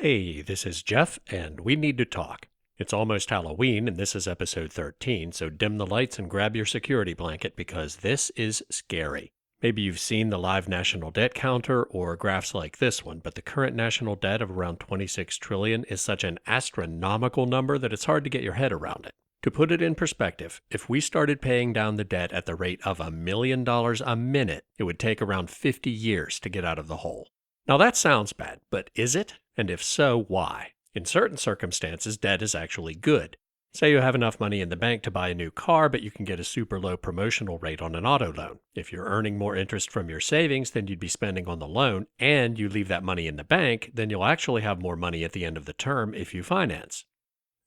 Hey, this is Jeff, and we need to talk. It's almost Halloween, and this is episode 13, so dim the lights and grab your security blanket because this is scary. Maybe you've seen the live national debt counter or graphs like this one, but the current national debt of around 26 trillion is such an astronomical number that it's hard to get your head around it. To put it in perspective, if we started paying down the debt at the rate of $1 million a minute, it would take around 50 years to get out of the hole. Now that sounds bad, but is it? And if so, why? In certain circumstances, debt is actually good. Say you have enough money in the bank to buy a new car, but you can get a super low promotional rate on an auto loan. If you're earning more interest from your savings than you'd be spending on the loan, and you leave that money in the bank, then you'll actually have more money at the end of the term if you finance.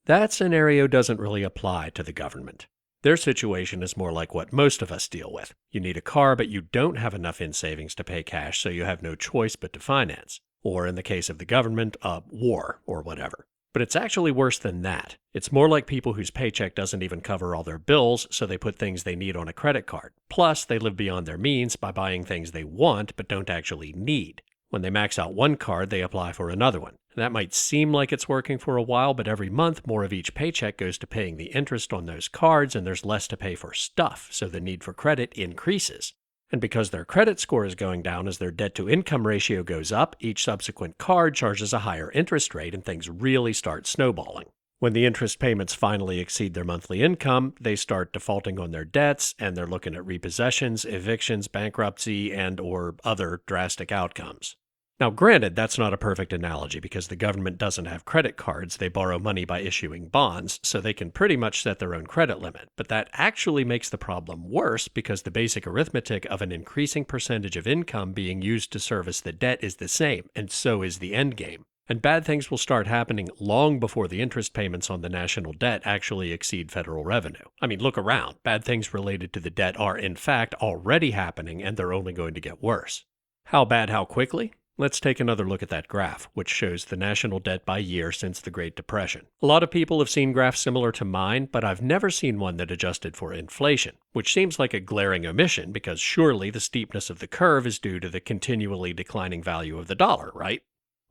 That scenario doesn't really apply to the government. Their situation is more like what most of us deal with. You need a car, but you don't have enough in savings to pay cash, so you have no choice but to finance. Or in the case of the government, war or whatever. But it's actually worse than that. It's more like people whose paycheck doesn't even cover all their bills, so they put things they need on a credit card. Plus, they live beyond their means by buying things they want but don't actually need. When they max out one card, they apply for another one. And that might seem like it's working for a while, but every month more of each paycheck goes to paying the interest on those cards, and there's less to pay for stuff, so the need for credit increases. And because their credit score is going down as their debt-to-income ratio goes up, each subsequent card charges a higher interest rate, and things really start snowballing. When the interest payments finally exceed their monthly income, they start defaulting on their debts, and they're looking at repossessions, evictions, bankruptcy, and/or other drastic outcomes. Now, granted, that's not a perfect analogy because the government doesn't have credit cards. They borrow money by issuing bonds, so they can pretty much set their own credit limit. But that actually makes the problem worse because the basic arithmetic of an increasing percentage of income being used to service the debt is the same, and so is the end game. And bad things will start happening long before the interest payments on the national debt actually exceed federal revenue. I mean, look around. Bad things related to the debt are, in fact, already happening, and they're only going to get worse. How bad, how quickly? Let's take another look at that graph, which shows the national debt by year since the Great Depression. A lot of people have seen graphs similar to mine, but I've never seen one that adjusted for inflation, which seems like a glaring omission because surely the steepness of the curve is due to the continually declining value of the dollar, right?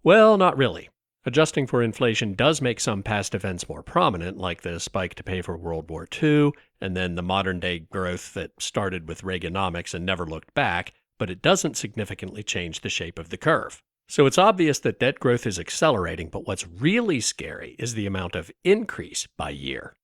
Well, not really. Adjusting for inflation does make some past events more prominent, like the spike to pay for World War II, and then the modern-day growth that started with Reaganomics and never looked back, but it doesn't significantly change the shape of the curve. So it's obvious that debt growth is accelerating, but what's really scary is the amount of increase by year.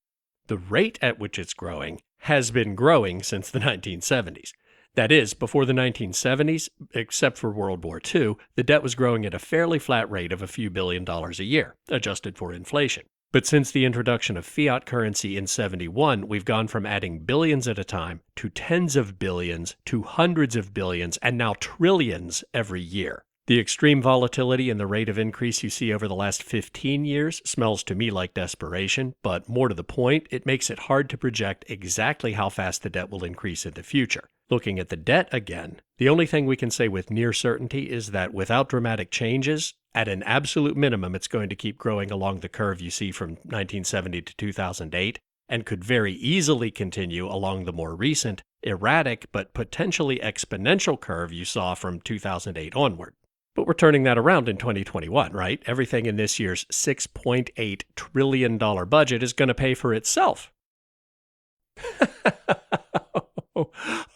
The rate at which it's growing has been growing since the 1970s. That is, before the 1970s, except for World War II, the debt was growing at a fairly flat rate of a few $1 billion a year, adjusted for inflation. But since the introduction of fiat currency in '71, we've gone from adding billions at a time to tens of billions to hundreds of billions and now trillions every year. The extreme volatility in the rate of increase you see over the last 15 years smells to me like desperation, but more to the point, it makes it hard to project exactly how fast the debt will increase in the future. Looking at the debt again, the only thing we can say with near certainty is that without dramatic changes, at an absolute minimum, it's going to keep growing along the curve you see from 1970 to 2008, and could very easily continue along the more recent, erratic, but potentially exponential curve you saw from 2008 onward. But we're turning that around in 2021, right? Everything in this year's $6.8 trillion budget is going to pay for itself.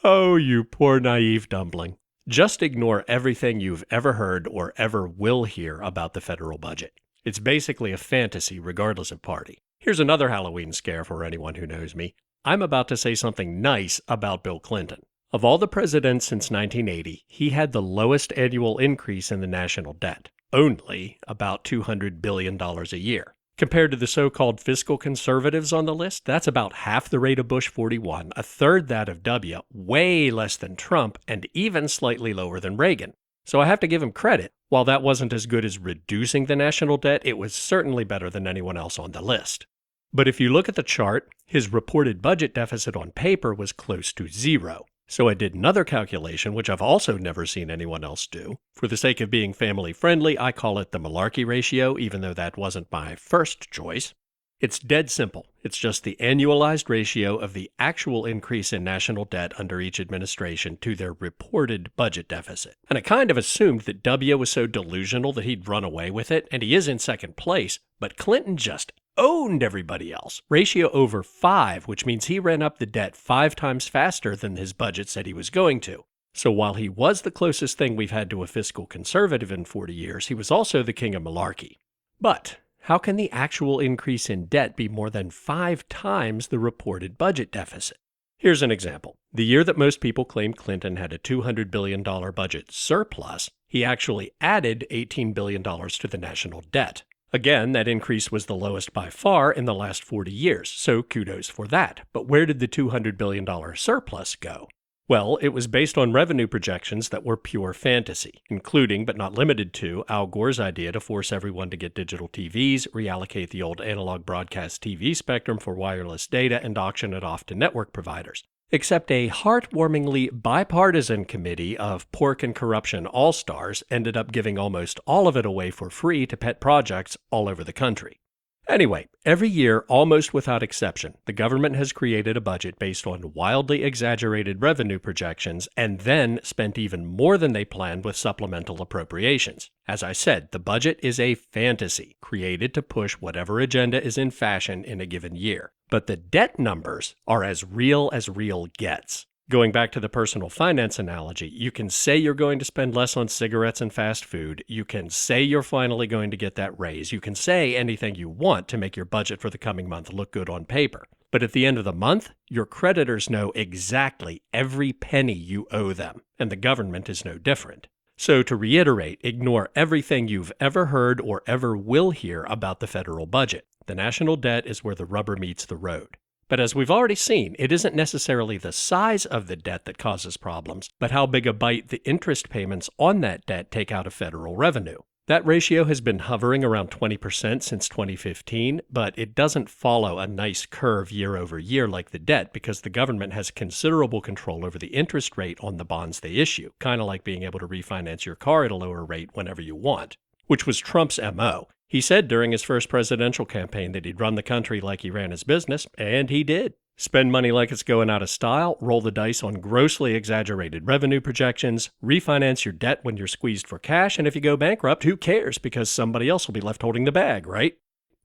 Oh, you poor naive dumpling. Just ignore everything you've ever heard or ever will hear about the federal budget. It's basically a fantasy regardless of party. Here's another Halloween scare for anyone who knows me. I'm about to say something nice about Bill Clinton. Of all the presidents since 1980, he had the lowest annual increase in the national debt, only about $200 billion a year. Compared to the so-called fiscal conservatives on the list, that's about half the rate of Bush 41, a third that of W, way less than Trump, and even slightly lower than Reagan. So I have to give him credit. While that wasn't as good as reducing the national debt, it was certainly better than anyone else on the list. But if you look at the chart, his reported budget deficit on paper was close to zero. So I did another calculation, which I've also never seen anyone else do. For the sake of being family friendly, I call it the malarkey ratio, even though that wasn't my first choice. It's dead simple. It's just the annualized ratio of the actual increase in national debt under each administration to their reported budget deficit. And I kind of assumed that W was so delusional that he'd run away with it, and he is in second place, but Clinton just owned everybody else. Ratio over 5, which means he ran up the debt 5 times faster than his budget said he was going to. So while he was the closest thing we've had to a fiscal conservative in 40 years, he was also the king of malarkey. But how can the actual increase in debt be more than 5 times the reported budget deficit? Here's an example. The year that most people claim Clinton had a $200 billion budget surplus, he actually added $18 billion to the national debt. Again, that increase was the lowest by far in the last 40 years, so kudos for that. But where did the $200 billion surplus go? Well, it was based on revenue projections that were pure fantasy, including, but not limited to, Al Gore's idea to force everyone to get digital TVs, reallocate the old analog broadcast TV spectrum for wireless data, and auction it off to network providers. Except a heartwarmingly bipartisan committee of pork and corruption all-stars ended up giving almost all of it away for free to pet projects all over the country. Anyway, every year, almost without exception, the government has created a budget based on wildly exaggerated revenue projections and then spent even more than they planned with supplemental appropriations. As I said, the budget is a fantasy created to push whatever agenda is in fashion in a given year. But the debt numbers are as real gets. Going back to the personal finance analogy, you can say you're going to spend less on cigarettes and fast food. You can say you're finally going to get that raise. You can say anything you want to make your budget for the coming month look good on paper. But at the end of the month, your creditors know exactly every penny you owe them, and the government is no different. So to reiterate, ignore everything you've ever heard or ever will hear about the federal budget. The national debt is where the rubber meets the road. But as we've already seen, it isn't necessarily the size of the debt that causes problems, but how big a bite the interest payments on that debt take out of federal revenue. That ratio has been hovering around 20% since 2015, but it doesn't follow a nice curve year over year like the debt because the government has considerable control over the interest rate on the bonds they issue, kind of like being able to refinance your car at a lower rate whenever you want, which was Trump's MO. He said during his first presidential campaign that he'd run the country like he ran his business, and he did. Spend money like it's going out of style, roll the dice on grossly exaggerated revenue projections, refinance your debt when you're squeezed for cash, and if you go bankrupt, who cares because somebody else will be left holding the bag, right?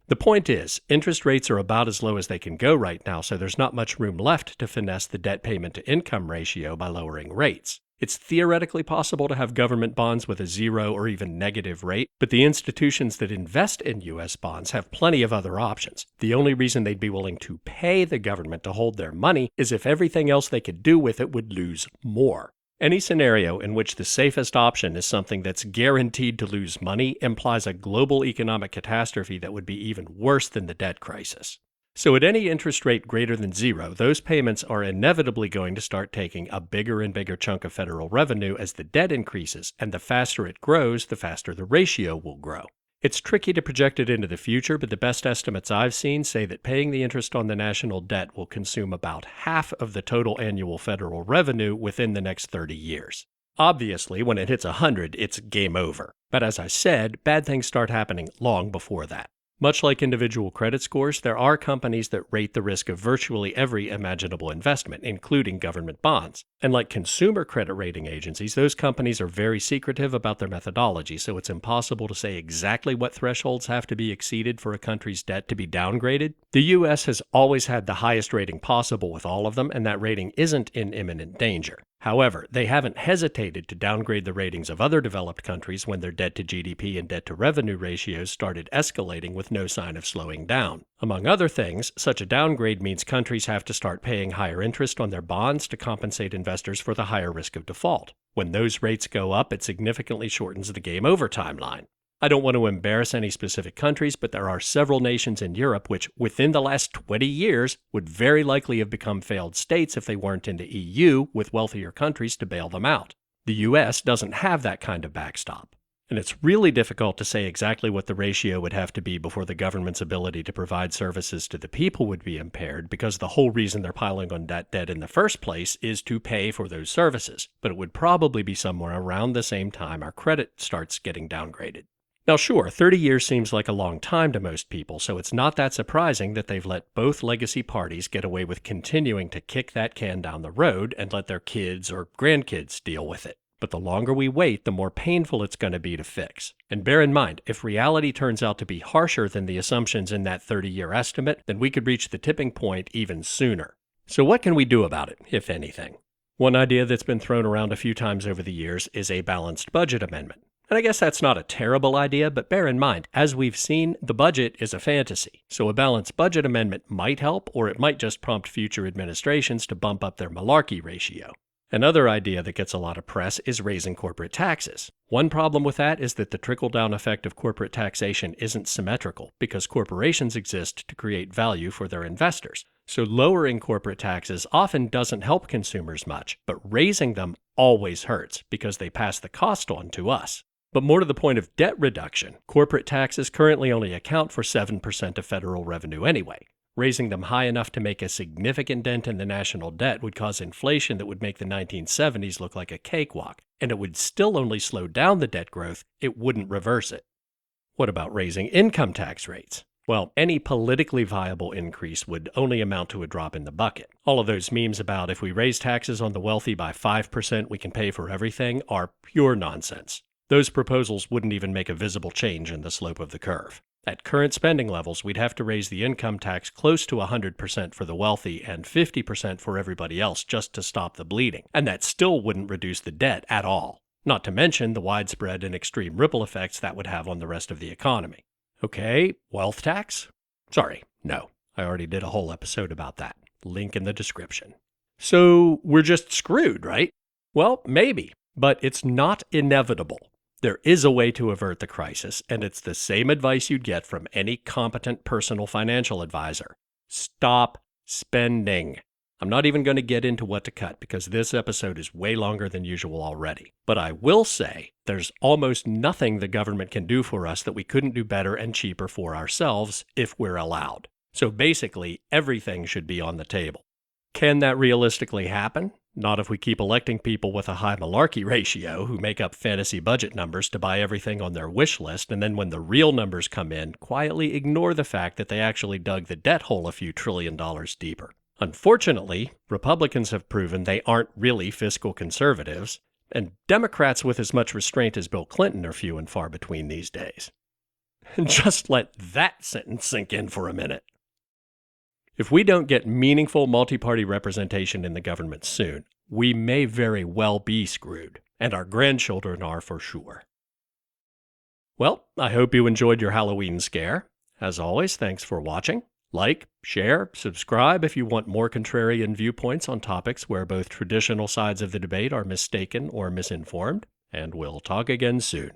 The point is, interest rates are about as low as they can go right now, so there's not much room left to finesse the debt payment to income ratio by lowering rates. It's theoretically possible to have government bonds with a 0 or even negative rate, but the institutions that invest in U.S. bonds have plenty of other options. The only reason they'd be willing to pay the government to hold their money is if everything else they could do with it would lose more. Any scenario in which the safest option is something that's guaranteed to lose money implies a global economic catastrophe that would be even worse than the debt crisis. So at any interest rate greater than 0, those payments are inevitably going to start taking a bigger and bigger chunk of federal revenue as the debt increases, and the faster it grows, the faster the ratio will grow. It's tricky to project it into the future, but the best estimates I've seen say that paying the interest on the national debt will consume about half of the total annual federal revenue within the next 30 years. Obviously, when it hits 100, it's game over. But as I said, bad things start happening long before that. Much like individual credit scores, there are companies that rate the risk of virtually every imaginable investment, including government bonds. And like consumer credit rating agencies, those companies are very secretive about their methodology, so it's impossible to say exactly what thresholds have to be exceeded for a country's debt to be downgraded. The U.S. has always had the highest rating possible with all of them, and that rating isn't in imminent danger. However, they haven't hesitated to downgrade the ratings of other developed countries when their debt to GDP and debt to revenue ratios started escalating with no sign of slowing down. Among other things, such a downgrade means countries have to start paying higher interest on their bonds to compensate investors for the higher risk of default. When those rates go up, it significantly shortens the game over timeline. I don't want to embarrass any specific countries, but there are several nations in Europe which, within the last 20 years, would very likely have become failed states if they weren't in the EU with wealthier countries to bail them out. The U.S. doesn't have that kind of backstop. And it's really difficult to say exactly what the ratio would have to be before the government's ability to provide services to the people would be impaired, because the whole reason they're piling on that debt in the first place is to pay for those services. But it would probably be somewhere around the same time our credit starts getting downgraded. Now, sure, 30 years seems like a long time to most people, so it's not that surprising that they've let both legacy parties get away with continuing to kick that can down the road and let their kids or grandkids deal with it. But the longer we wait, the more painful it's going to be to fix. And bear in mind, if reality turns out to be harsher than the assumptions in that 30-year estimate, then we could reach the tipping point even sooner. So what can we do about it, if anything? One idea that's been thrown around a few times over the years is a balanced budget amendment. And I guess that's not a terrible idea, but bear in mind, as we've seen, the budget is a fantasy. So a balanced budget amendment might help, or it might just prompt future administrations to bump up their malarkey ratio. Another idea that gets a lot of press is raising corporate taxes. One problem with that is that the trickle-down effect of corporate taxation isn't symmetrical, because corporations exist to create value for their investors. So lowering corporate taxes often doesn't help consumers much, but raising them always hurts, because they pass the cost on to us. But more to the point of debt reduction, corporate taxes currently only account for 7% of federal revenue anyway. Raising them high enough to make a significant dent in the national debt would cause inflation that would make the 1970s look like a cakewalk, and it would still only slow down the debt growth, it wouldn't reverse it. What about raising income tax rates? Well, any politically viable increase would only amount to a drop in the bucket. All of those memes about if we raise taxes on the wealthy by 5%, we can pay for everything are pure nonsense. Those proposals wouldn't even make a visible change in the slope of the curve. At current spending levels, we'd have to raise the income tax close to 100% for the wealthy and 50% for everybody else just to stop the bleeding, and that still wouldn't reduce the debt at all, not to mention the widespread and extreme ripple effects that would have on the rest of the economy. Okay, wealth tax? Sorry, no, I already did a whole episode about that. Link in the description. So we're just screwed, right? Well, maybe, but it's not inevitable. There is a way to avert the crisis, and it's the same advice you'd get from any competent personal financial advisor. Stop spending. I'm not even going to get into what to cut because this episode is way longer than usual already. But I will say there's almost nothing the government can do for us that we couldn't do better and cheaper for ourselves if we're allowed. So basically, everything should be on the table. Can that realistically happen? Not if we keep electing people with a high malarkey ratio who make up fantasy budget numbers to buy everything on their wish list, and then when the real numbers come in, quietly ignore the fact that they actually dug the debt hole a few $1 trillion deeper. Unfortunately, Republicans have proven they aren't really fiscal conservatives, and Democrats with as much restraint as Bill Clinton are few and far between these days. Just let that sentence sink in for a minute. If we don't get meaningful multi-party representation in the government soon, we may very well be screwed, and our grandchildren are for sure. Well, I hope you enjoyed your Halloween scare. As always, thanks for watching. Like, share, subscribe if you want more contrarian viewpoints on topics where both traditional sides of the debate are mistaken or misinformed, and we'll talk again soon.